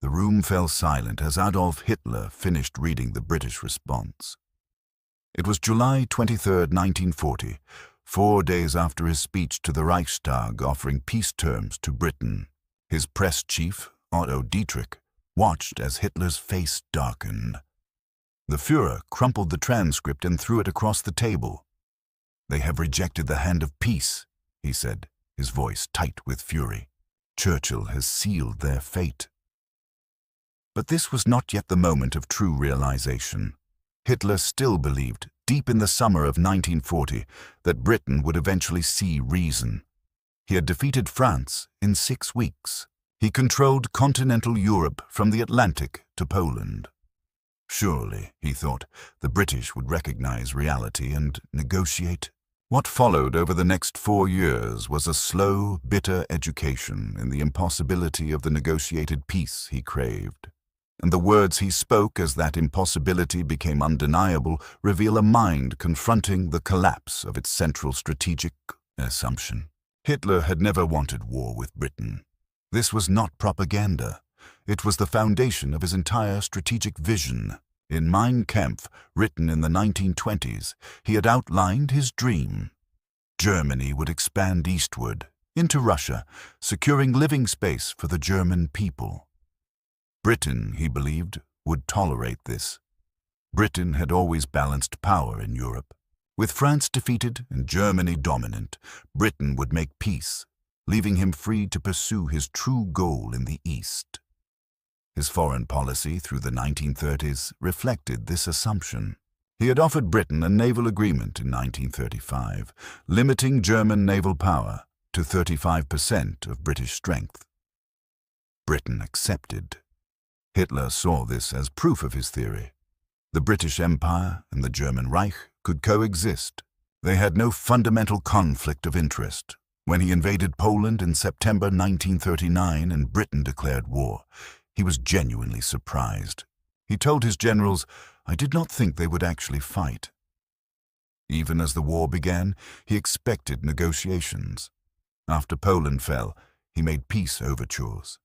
The room fell silent as Adolf Hitler finished reading the British response. It was July 23, 1940, 4 days after his speech to the Reichstag offering peace terms to Britain. His press chief, Otto Dietrich, watched as Hitler's face darkened. The Führer crumpled the transcript and threw it across the table. "They have rejected the hand of peace," he said, his voice tight with fury. "Churchill has sealed their fate." But this was not yet the moment of true realization. Hitler still believed, deep in the summer of 1940, that Britain would eventually see reason. He had defeated France in 6 weeks. He controlled continental Europe from the Atlantic to Poland. Surely, he thought, the British would recognize reality and negotiate. What followed over the next 4 years was a slow, bitter education in the impossibility of the negotiated peace he craved. And the words he spoke as that impossibility became undeniable reveal a mind confronting the collapse of its central strategic assumption. Hitler had never wanted war with Britain. This was not propaganda. It was the foundation of his entire strategic vision. In Mein Kampf, written in the 1920s, he had outlined his dream. Germany would expand eastward, into Russia, securing living space for the German people. Britain, he believed, would tolerate this. Britain had always balanced power in Europe. With France defeated and Germany dominant, Britain would make peace, leaving him free to pursue his true goal in the East. His foreign policy through the 1930s reflected this assumption. He had offered Britain a naval agreement in 1935, limiting German naval power to 35% of British strength. Britain accepted. Hitler saw this as proof of his theory. The British Empire and the German Reich could coexist. They had no fundamental conflict of interest. When he invaded Poland in September 1939 and Britain declared war, he was genuinely surprised. He told his generals, "I did not think they would actually fight." Even as the war began, he expected negotiations. After Poland fell, he made peace overtures.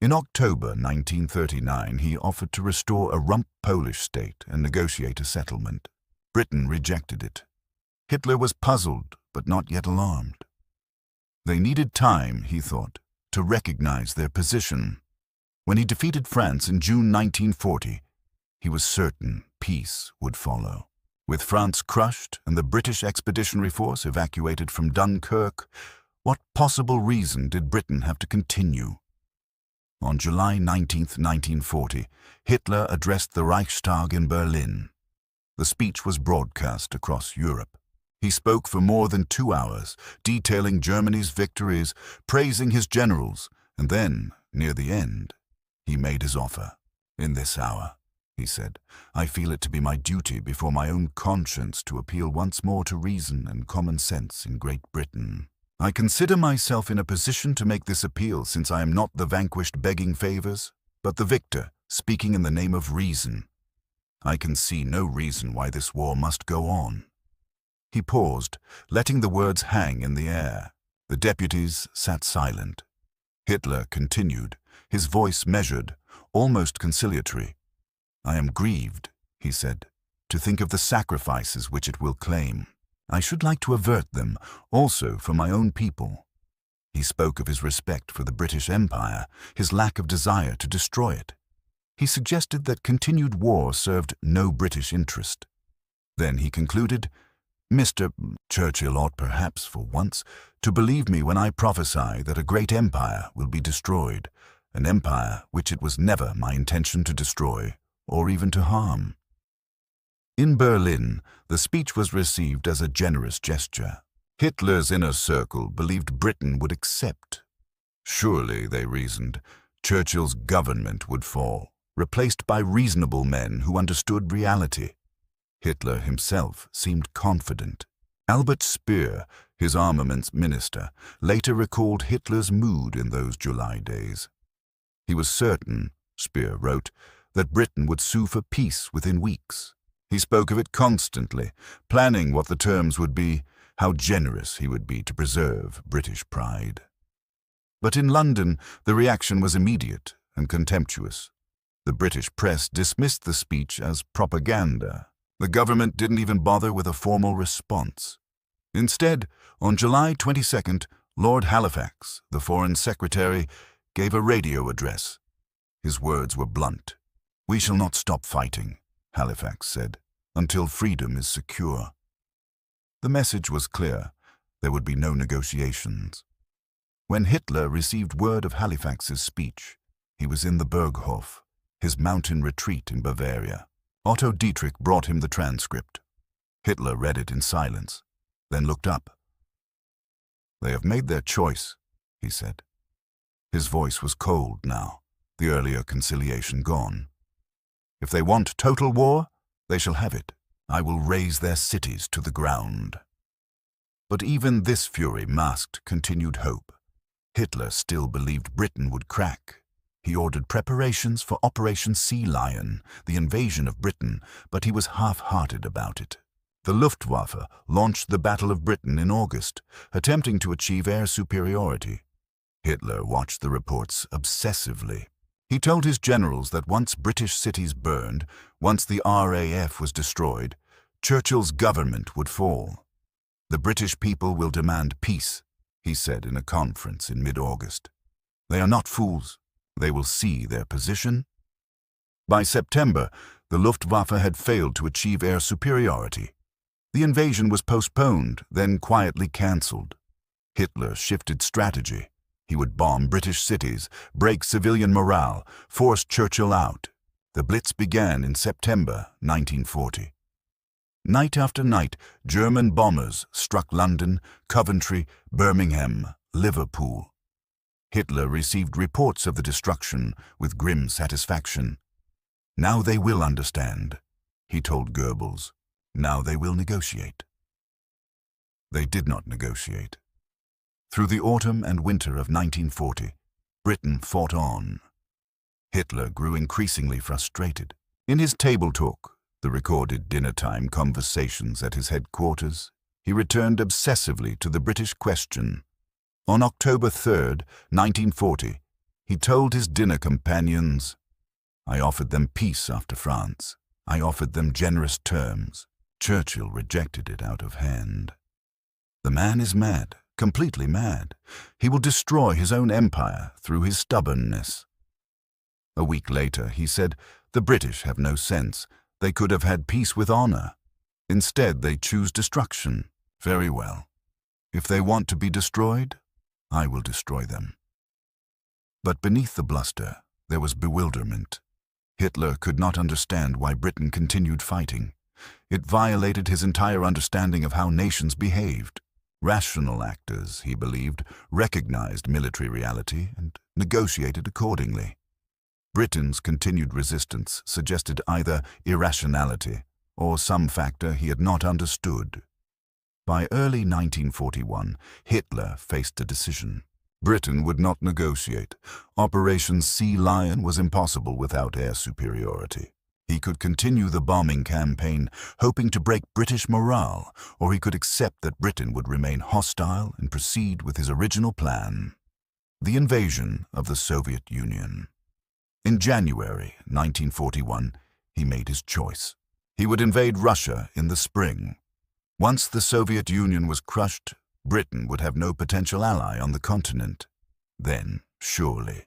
In October 1939, he offered to restore a rump Polish state and negotiate a settlement. Britain rejected it. Hitler was puzzled, but not yet alarmed. They needed time, he thought, to recognize their position. When he defeated France in June 1940, he was certain peace would follow. With France crushed and the British Expeditionary Force evacuated from Dunkirk, what possible reason did Britain have to continue? On July 19, 1940, Hitler addressed the Reichstag in Berlin. The speech was broadcast across Europe. He spoke for more than 2 hours, detailing Germany's victories, praising his generals, and then, near the end, he made his offer. "In this hour," he said, "I feel it to be my duty before my own conscience to appeal once more to reason and common sense in Great Britain. I consider myself in a position to make this appeal since I am not the vanquished begging favors, but the victor speaking in the name of reason. I can see no reason why this war must go on." He paused, letting the words hang in the air. The deputies sat silent. Hitler continued, his voice measured, almost conciliatory. "I am grieved," he said, "to think of the sacrifices which it will claim. I should like to avert them, also for my own people." He spoke of his respect for the British Empire, his lack of desire to destroy it. He suggested that continued war served no British interest. Then he concluded, "Mr. Churchill ought perhaps, for once, to believe me when I prophesy that a great empire will be destroyed, an empire which it was never my intention to destroy, or even to harm." In Berlin, the speech was received as a generous gesture. Hitler's inner circle believed Britain would accept. Surely, they reasoned, Churchill's government would fall, replaced by reasonable men who understood reality. Hitler himself seemed confident. Albert Speer, his armaments minister, later recalled Hitler's mood in those July days. He was certain, Speer wrote, that Britain would sue for peace within weeks. He spoke of it constantly, planning what the terms would be, how generous he would be to preserve British pride. But in London, the reaction was immediate, and contemptuous. The British press dismissed the speech as propaganda. The government didn't even bother with a formal response. Instead, on July 22nd, Lord Halifax, the Foreign Secretary, gave a radio address. His words were blunt. "We shall not stop fighting," Halifax said, "until freedom is secure." The message was clear. There would be no negotiations. When Hitler received word of Halifax's speech, he was in the Berghof, his mountain retreat in Bavaria. Otto Dietrich brought him the transcript. Hitler read it in silence, then looked up. "They have made their choice," he said. His voice was cold now, the earlier conciliation gone. "If they want total war, they shall have it. I will raze their cities to the ground." But even this fury masked continued hope. Hitler still believed Britain would crack. He ordered preparations for Operation Sea Lion, the invasion of Britain, but he was half-hearted about it. The Luftwaffe launched the Battle of Britain in August, attempting to achieve air superiority. Hitler watched the reports obsessively. He told his generals that once British cities burned, once the RAF was destroyed, Churchill's government would fall. "The British people will demand peace," he said in a conference in mid-August. "They are not fools. They will see their position." By September, the Luftwaffe had failed to achieve air superiority. The invasion was postponed, then quietly cancelled. Hitler shifted strategy. He would bomb British cities, break civilian morale, force Churchill out. The Blitz began in September 1940. Night after night, German bombers struck London, Coventry, Birmingham, Liverpool. Hitler received reports of the destruction with grim satisfaction. "Now they will understand," he told Goebbels. "Now they will negotiate." They did not negotiate. Through the autumn and winter of 1940, Britain fought on. Hitler grew increasingly frustrated. In his table talk, the recorded dinner-time conversations at his headquarters, he returned obsessively to the British question. On October 3, 1940, he told his dinner companions, "I offered them peace after France. I offered them generous terms. Churchill rejected it out of hand. The man is mad, completely mad. He will destroy his own empire through his stubbornness." A week later, he said, "The British have no sense. They could have had peace with honor. Instead, they choose destruction. Very well. If they want to be destroyed, I will destroy them." But beneath the bluster, there was bewilderment. Hitler could not understand why Britain continued fighting. It violated his entire understanding of how nations behaved. Rational actors, he believed, recognized military reality and negotiated accordingly. Britain's continued resistance suggested either irrationality or some factor he had not understood. By early 1941, Hitler faced a decision. Britain would not negotiate. Operation Sea Lion was impossible without air superiority. He could continue the bombing campaign, hoping to break British morale, or he could accept that Britain would remain hostile and proceed with his original plan: the invasion of the Soviet Union. In January 1941, he made his choice. He would invade Russia in the spring. Once the Soviet Union was crushed, Britain would have no potential ally on the continent. Then, surely,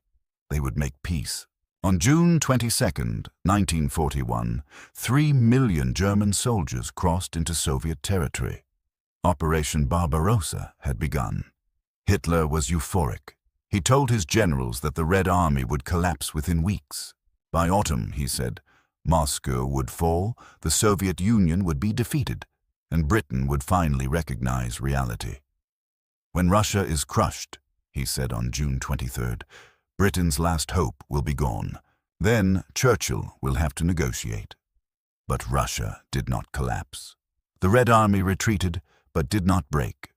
they would make peace. On June 22, 1941, 3 million German soldiers crossed into Soviet territory. Operation Barbarossa had begun. Hitler was euphoric. He told his generals that the Red Army would collapse within weeks. By autumn, he said, Moscow would fall, the Soviet Union would be defeated, and Britain would finally recognize reality. "When Russia is crushed," he said on June 23rd, "Britain's last hope will be gone. Then Churchill will have to negotiate." But Russia did not collapse. The Red Army retreated, but did not break.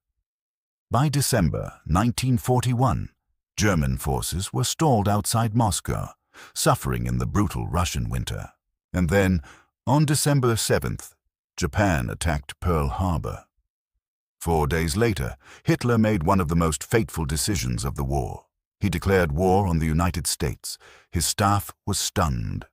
By December 1941, German forces were stalled outside Moscow, suffering in the brutal Russian winter. And then, on December 7th, Japan attacked Pearl Harbor. 4 days later, Hitler made one of the most fateful decisions of the war. He declared war on the United States. His staff was stunned.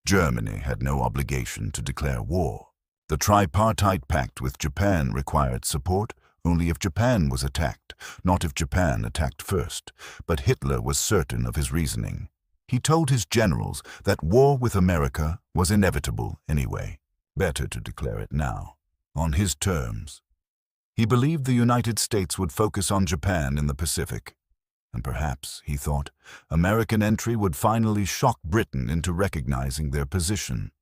Germany had no obligation to declare war. The tripartite pact with Japan required support only if Japan was attacked, not if Japan attacked first. But Hitler was certain of his reasoning. He told his generals that war with America was inevitable anyway. Better to declare it now, on his terms. He believed the United States would focus on Japan in the Pacific. And perhaps, he thought, American entry would finally shock Britain into recognizing their position.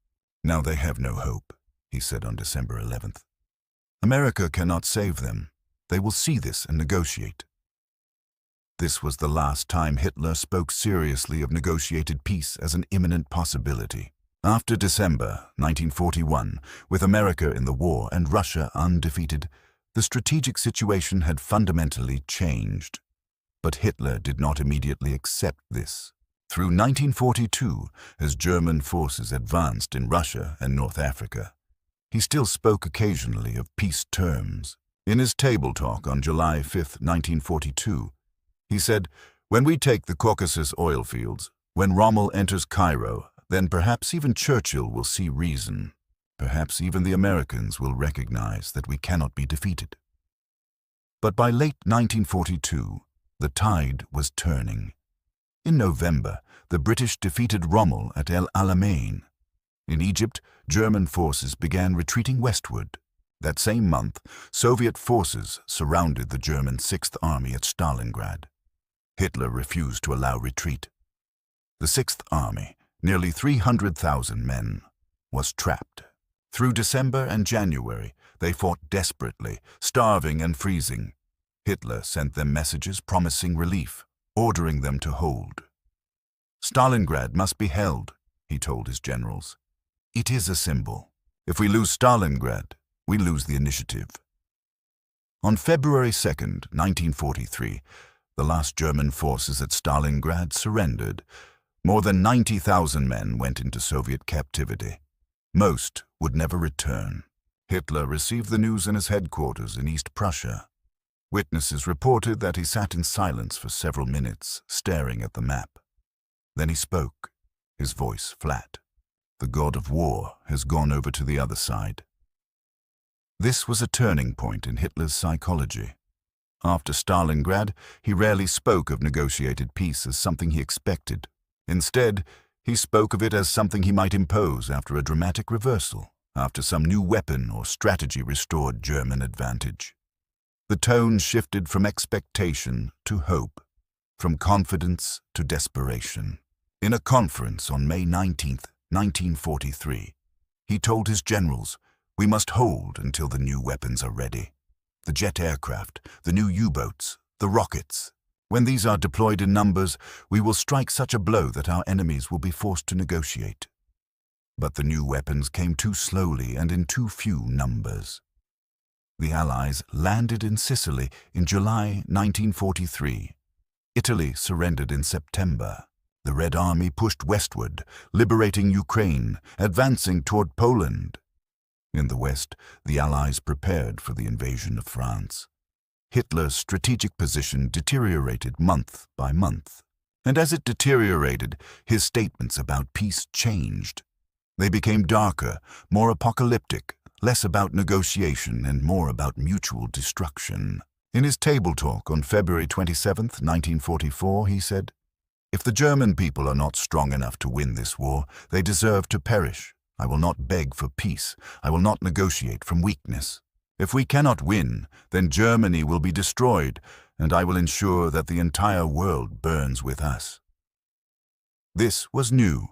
Now they have no hope, he said on December 11th. America cannot save them. They will see this and negotiate. This was the last time Hitler spoke seriously of negotiated peace as an imminent possibility. After December 1941, with America in the war and Russia undefeated, the strategic situation had fundamentally changed. But Hitler did not immediately accept this. Through 1942, as German forces advanced in Russia and North Africa, he still spoke occasionally of peace terms. In his table talk on July 5, 1942, he said, "When we take the Caucasus oil fields, when Rommel enters Cairo, then perhaps even Churchill will see reason. Perhaps even the Americans will recognize that we cannot be defeated." But by late 1942, the tide was turning. In November, the British defeated Rommel at El Alamein. In Egypt, German forces began retreating westward. That same month, Soviet forces surrounded the German Sixth Army at Stalingrad. Hitler refused to allow retreat. The Sixth Army, nearly 300,000 men, was trapped. Through December and January, they fought desperately, starving and freezing. Hitler sent them messages promising relief, ordering them to hold. "Stalingrad must be held," he told his generals. "It is a symbol. If we lose Stalingrad, we lose the initiative." On February 2, 1943, the last German forces at Stalingrad surrendered. More than 90,000 men went into Soviet captivity. Most would never return. Hitler received the news in his headquarters in East Prussia. Witnesses reported that he sat in silence for several minutes, staring at the map. Then he spoke, his voice flat. "The god of war has gone over to the other side." This was a turning point in Hitler's psychology. After Stalingrad, he rarely spoke of negotiated peace as something he expected. Instead, he spoke of it as something he might impose after a dramatic reversal, after some new weapon or strategy restored German advantage. The tone shifted from expectation to hope, from confidence to desperation. In a conference on May 19, 1943, he told his generals, "We must hold until the new weapons are ready. The jet aircraft, the new U-boats, the rockets. When these are deployed in numbers, we will strike such a blow that our enemies will be forced to negotiate." But the new weapons came too slowly and in too few numbers. The Allies landed in Sicily in July 1943. Italy surrendered in September. The Red Army pushed westward, liberating Ukraine, advancing toward Poland. In the West, the Allies prepared for the invasion of France. Hitler's strategic position deteriorated month by month. And as it deteriorated, his statements about peace changed. They became darker, more apocalyptic, less about negotiation and more about mutual destruction. In his table talk on February 27, 1944, he said, "If the German people are not strong enough to win this war, they deserve to perish. I will not beg for peace. I will not negotiate from weakness. If we cannot win, then Germany will be destroyed, and I will ensure that the entire world burns with us." This was new.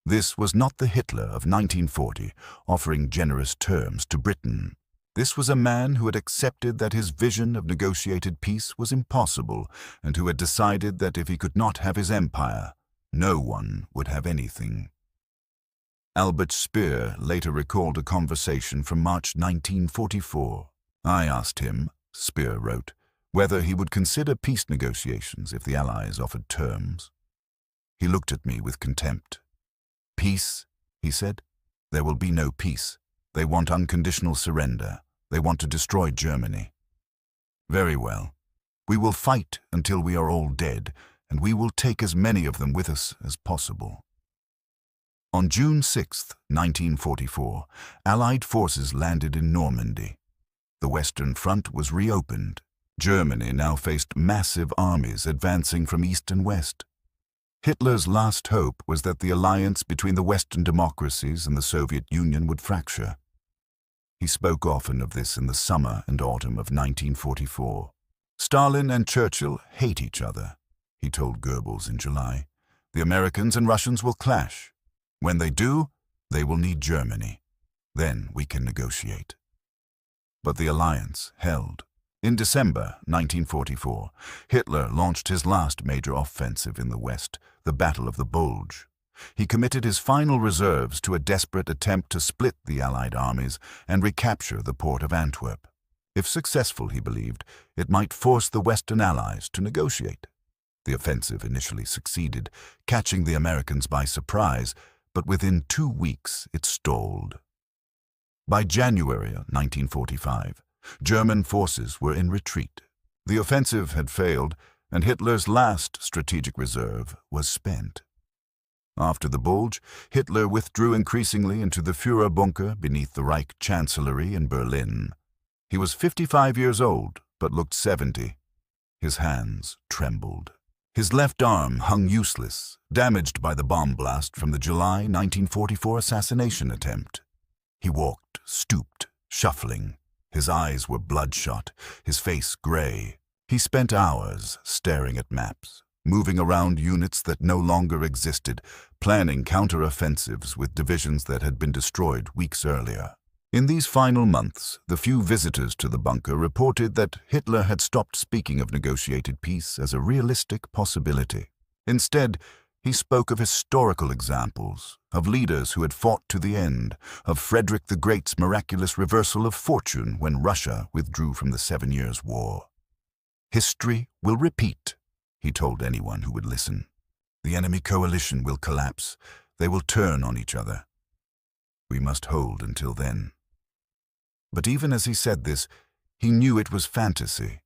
This was not the Hitler of 1940, offering generous terms to Britain. This was a man who had accepted that his vision of negotiated peace was impossible, and who had decided that if he could not have his empire, no one would have anything. Albert Speer later recalled a conversation from March 1944. "I asked him," Speer wrote, "whether he would consider peace negotiations if the Allies offered terms. He looked at me with contempt. 'Peace,' he said. 'There will be no peace. They want unconditional surrender. They want to destroy Germany.' Very well. We will fight until we are all dead, and we will take as many of them with us as possible. On June 6, 1944, Allied forces landed in Normandy. The Western Front was reopened. Germany now faced massive armies advancing from east and west. Hitler's last hope was that the alliance between the Western democracies and the Soviet Union would fracture. He spoke often of this in the summer and autumn of 1944. Stalin and Churchill hate each other, he told Goebbels in July. The Americans and Russians will clash. When they do, they will need Germany. Then we can negotiate. But the alliance held. In December 1944, Hitler launched his last major offensive in the West, the Battle of the Bulge. He committed his final reserves to a desperate attempt to split the Allied armies and recapture the port of Antwerp. If successful, he believed, it might force the Western Allies to negotiate. The offensive initially succeeded, catching the Americans by surprise, but within 2 weeks it stalled. By January 1945, German forces were in retreat. The offensive had failed, and Hitler's last strategic reserve was spent. After the Bulge, Hitler withdrew increasingly into the Führerbunker beneath the Reich Chancellery in Berlin. He was 55 years old, but looked 70. His hands trembled. His left arm hung useless, damaged by the bomb blast from the July 1944 assassination attempt. He walked, stooped, shuffling. His eyes were bloodshot, his face gray. He spent hours staring at maps, moving around units that no longer existed, planning counter-offensives with divisions that had been destroyed weeks earlier. In these final months, the few visitors to the bunker reported that Hitler had stopped speaking of negotiated peace as a realistic possibility. Instead, he spoke of historical examples, of leaders who had fought to the end, of Frederick the Great's miraculous reversal of fortune when Russia withdrew from the 7 Years' War. History will repeat, he told anyone who would listen. The enemy coalition will collapse. They will turn on each other. We must hold until then. But even as he said this, he knew it was fantasy.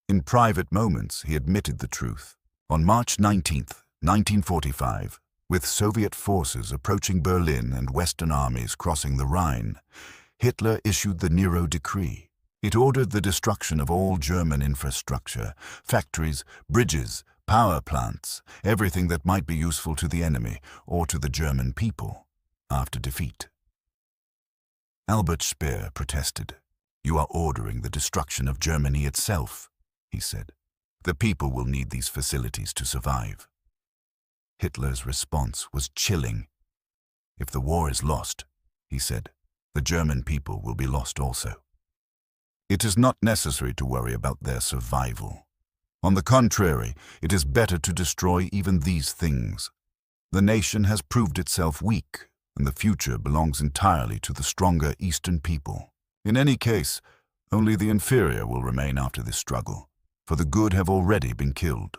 In private moments, he admitted the truth. On March 19, 1945, with Soviet forces approaching Berlin and Western armies crossing the Rhine, Hitler issued the Nero Decree. It ordered the destruction of all German infrastructure, factories, bridges, power plants, everything that might be useful to the enemy or to the German people after defeat. Albert Speer protested. "You are ordering the destruction of Germany itself," he said. "The people will need these facilities to survive." Hitler's response was chilling. "If the war is lost," he said, "the German people will be lost also. It is not necessary to worry about their survival. On the contrary, it is better to destroy even these things. The nation has proved itself weak, and the future belongs entirely to the stronger Eastern people. In any case, only the inferior will remain after this struggle, for the good have already been killed."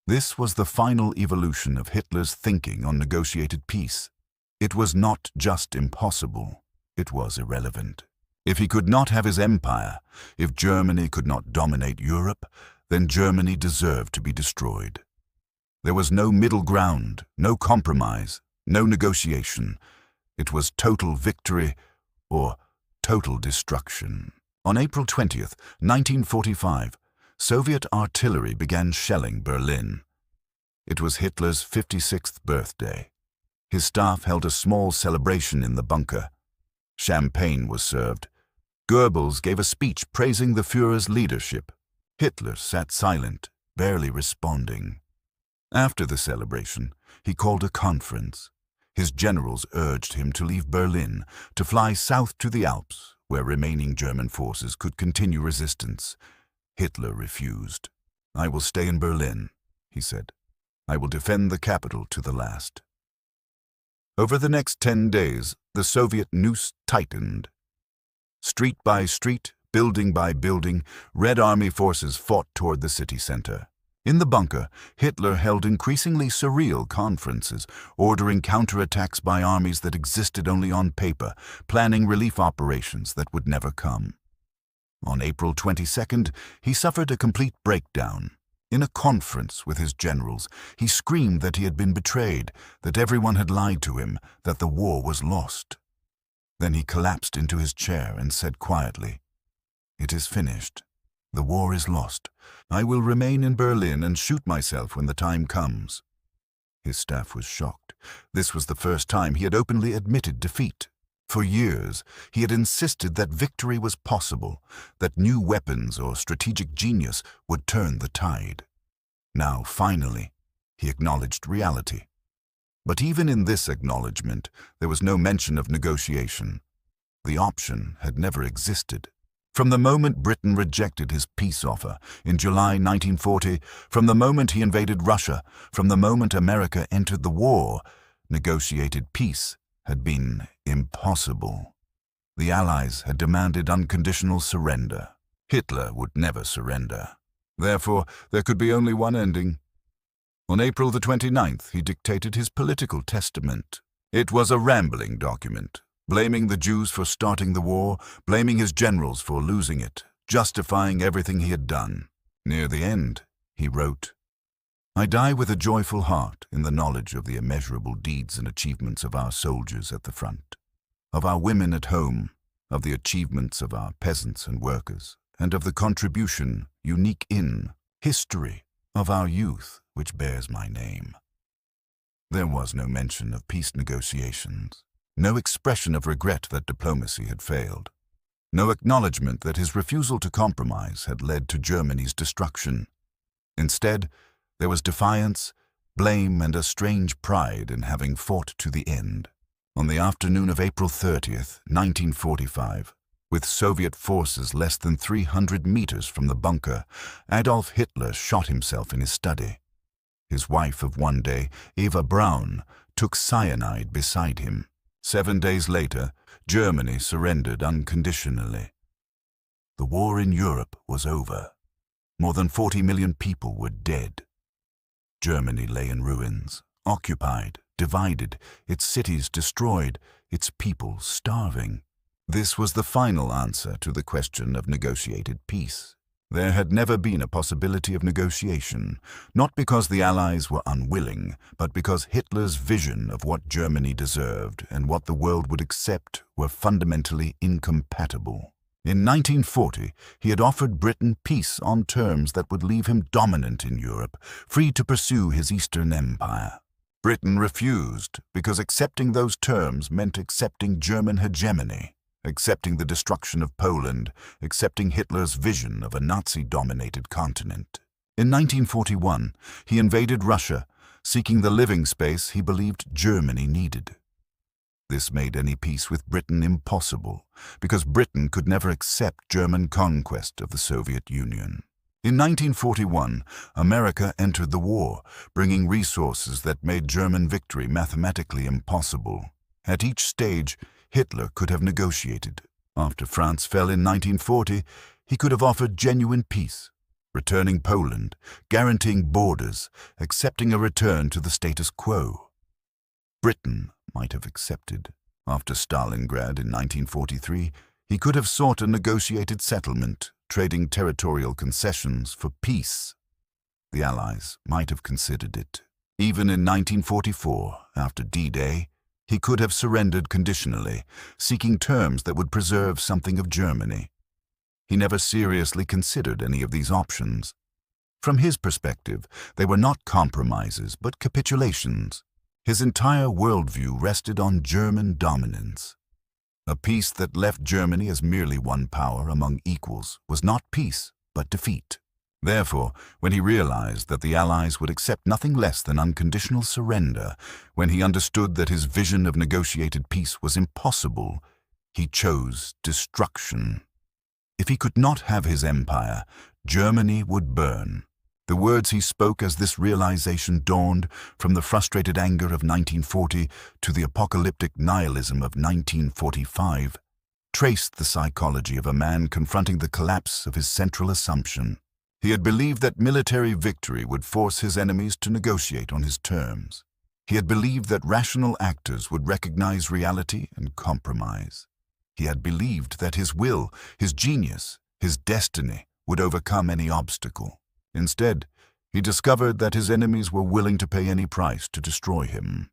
This was the final evolution of Hitler's thinking on negotiated peace. It was not just impossible, it was irrelevant. If he could not have his empire, if Germany could not dominate Europe, then Germany deserved to be destroyed. There was no middle ground, no compromise, no negotiation. It was total victory or total destruction. On April 20th, 1945, Soviet artillery began shelling Berlin. It was Hitler's 56th birthday. His staff held a small celebration in the bunker. Champagne was served. Goebbels gave a speech praising the Führer's leadership. Hitler sat silent, barely responding. After the celebration, he called a conference. His generals urged him to leave Berlin, to fly south to the Alps, where remaining German forces could continue resistance. Hitler refused. "I will stay in Berlin," he said. "I will defend the capital to the last." Over the next 10 days, the Soviet noose tightened. Street by street, building by building, Red Army forces fought toward the city center. In the bunker, Hitler held increasingly surreal conferences, ordering counterattacks by armies that existed only on paper, planning relief operations that would never come. On April 22nd, he suffered a complete breakdown. In a conference with his generals, he screamed that he had been betrayed, that everyone had lied to him, that the war was lost. Then he collapsed into his chair and said quietly, "It is finished. The war is lost. I will remain in Berlin and shoot myself when the time comes." His staff was shocked. This was the first time he had openly admitted defeat. For years, he had insisted that victory was possible, that new weapons or strategic genius would turn the tide. Now, finally, he acknowledged reality. But even in this acknowledgement, there was no mention of negotiation. The option had never existed. From the moment Britain rejected his peace offer in July 1940, from the moment he invaded Russia, from the moment America entered the war, negotiated peace had been impossible. The Allies had demanded unconditional surrender. Hitler would never surrender. Therefore, there could be only one ending. On April the 29th, he dictated his political testament. It was a rambling document, blaming the Jews for starting the war, blaming his generals for losing it, justifying everything he had done. Near the end, he wrote, "I die with a joyful heart in the knowledge of the immeasurable deeds and achievements of our soldiers at the front, of our women at home, of the achievements of our peasants and workers, and of the contribution, unique in history, of our youth, which bears my name." There was no mention of peace negotiations, no expression of regret that diplomacy had failed, no acknowledgement that his refusal to compromise had led to Germany's destruction. Instead, there was defiance, blame, and a strange pride in having fought to the end. On the afternoon of April 30th, 1945, with Soviet forces less than 300 meters from the bunker, Adolf Hitler shot himself in his study. His wife of one day, Eva Braun, took cyanide beside him. 7 days later, Germany surrendered unconditionally. The war in Europe was over. More than 40 million people were dead. Germany lay in ruins, occupied, divided, its cities destroyed, its people starving. This was the final answer to the question of negotiated peace. There had never been a possibility of negotiation, not because the Allies were unwilling, but because Hitler's vision of what Germany deserved and what the world would accept were fundamentally incompatible. In 1940, he had offered Britain peace on terms that would leave him dominant in Europe, free to pursue his Eastern Empire. Britain refused because accepting those terms meant accepting German hegemony, accepting the destruction of Poland, accepting Hitler's vision of a Nazi-dominated continent. In 1941, he invaded Russia, seeking the living space he believed Germany needed. This made any peace with Britain impossible, because Britain could never accept German conquest of the Soviet Union. In 1941, America entered the war, bringing resources that made German victory mathematically impossible. At each stage, Hitler could have negotiated. After France fell in 1940, he could have offered genuine peace, returning Poland, guaranteeing borders, accepting a return to the status quo. Britain might have accepted. After Stalingrad in 1943, he could have sought a negotiated settlement, trading territorial concessions for peace. The Allies might have considered it. Even in 1944, after D-Day, he could have surrendered conditionally, seeking terms that would preserve something of Germany. He never seriously considered any of these options. From his perspective, they were not compromises, but capitulations. His entire worldview rested on German dominance. A peace that left Germany as merely one power among equals was not peace, but defeat. Therefore, when he realized that the Allies would accept nothing less than unconditional surrender, when he understood that his vision of negotiated peace was impossible, he chose destruction. If he could not have his empire, Germany would burn. The words he spoke as this realization dawned, from the frustrated anger of 1940 to the apocalyptic nihilism of 1945, traced the psychology of a man confronting the collapse of his central assumption. He had believed that military victory would force his enemies to negotiate on his terms. He had believed that rational actors would recognize reality and compromise. He had believed that his will, his genius, his destiny would overcome any obstacle. Instead, He discovered that his enemies were willing to pay any price to destroy him,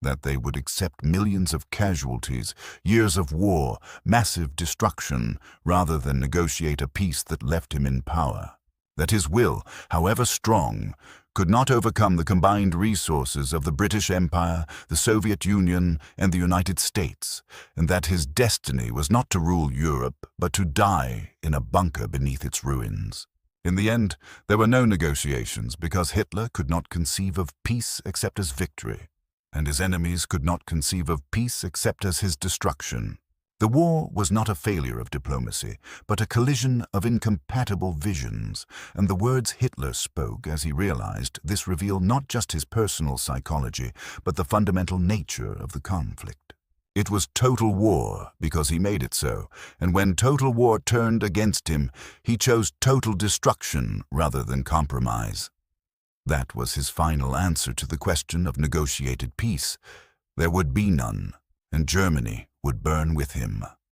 that they would accept millions of casualties, years of war, massive destruction, rather than negotiate a peace that left him in power, that his will, however strong, could not overcome the combined resources of the British Empire, the Soviet Union, and the United States, and that his destiny was not to rule Europe, but to die in a bunker beneath its ruins. In the end, there were no negotiations because Hitler could not conceive of peace except as victory, and his enemies could not conceive of peace except as his destruction. The war was not a failure of diplomacy, but a collision of incompatible visions, and the words Hitler spoke as he realized this reveal not just his personal psychology, but the fundamental nature of the conflict. It was total war because he made it so, and when total war turned against him, he chose total destruction rather than compromise. That was his final answer to the question of negotiated peace. There would be none, and Germany would burn with him.